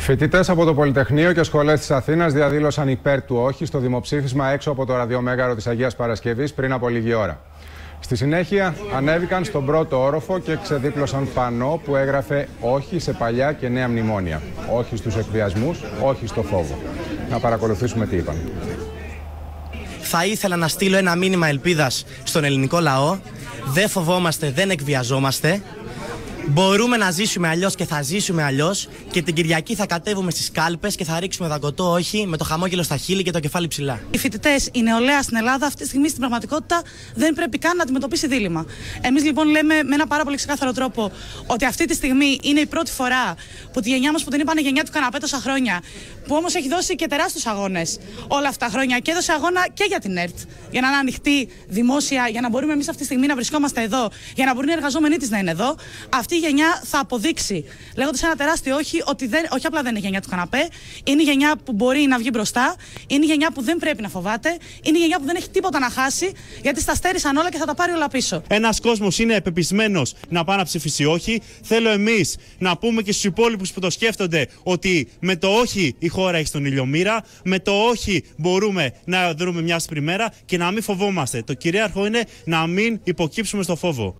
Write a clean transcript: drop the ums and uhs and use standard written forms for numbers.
Φοιτητές από το Πολυτεχνείο και σχολές της Αθήνας διαδήλωσαν υπέρ του όχι στο δημοψήφισμα έξω από το ραδιομέγαρο της Αγίας Παρασκευής πριν από λίγη ώρα. Στη συνέχεια ανέβηκαν στον πρώτο όροφο και ξεδίπλωσαν πανό που έγραφε όχι σε παλιά και νέα μνημόνια. Όχι στους εκβιασμούς, όχι στο φόβο. Να παρακολουθήσουμε τι είπαν. Θα ήθελα να στείλω ένα μήνυμα ελπίδας στον ελληνικό λαό. Δεν φοβόμαστε, δεν εκβιαζόμαστε. Μπορούμε να ζήσουμε αλλιώς και θα ζήσουμε αλλιώς. Και την Κυριακή θα κατέβουμε στις κάλπες και θα ρίξουμε δαγκωτό όχι με το χαμόγελο στα χείλη και το κεφάλι ψηλά. Οι φοιτητές, η νεολαία στην Ελλάδα αυτή τη στιγμή στην πραγματικότητα δεν πρέπει καν να αντιμετωπίσει δίλημμα. Εμείς λοιπόν λέμε με ένα πάρα πολύ ξεκάθαρο τρόπο ότι αυτή τη στιγμή είναι η πρώτη φορά που τη γενιά μας που την είπανε γενιά του καναπέ τόσα χρόνια, που όμως έχει δώσει και τεράστιους αγώνες όλα αυτά τα χρόνια και έδωσε αγώνα και για την ΕΡΤ, για να είναι ανοιχτή δημόσια, για να μπορούμε εμείς αυτή τη στιγμή να βρισκόμαστε εδώ, για να μπορούν οι εργαζόμενοι της να είναι εδώ. Αυτή η γενιά θα αποδείξει, λέγοντας ένα τεράστιο όχι, ότι όχι απλά δεν είναι η γενιά του καναπέ, είναι η γενιά που μπορεί να βγει μπροστά, είναι η γενιά που δεν πρέπει να φοβάται, είναι η γενιά που δεν έχει τίποτα να χάσει, γιατί στα στέρισαν όλα και θα τα πάρει όλα πίσω. Ένας κόσμος είναι πεπισμένος να πάει να ψηφίσει όχι. Θέλω εμείς να πούμε και στους υπόλοιπους που το σκέφτονται ότι με το όχι η χώρα έχει στον ήλιο μοίρα, με το όχι μπορούμε να δρούμε μια άσπρη μέρα και να μην φοβόμαστε. Το κυρίαρχο είναι να μην υποκύψουμε στο φόβο.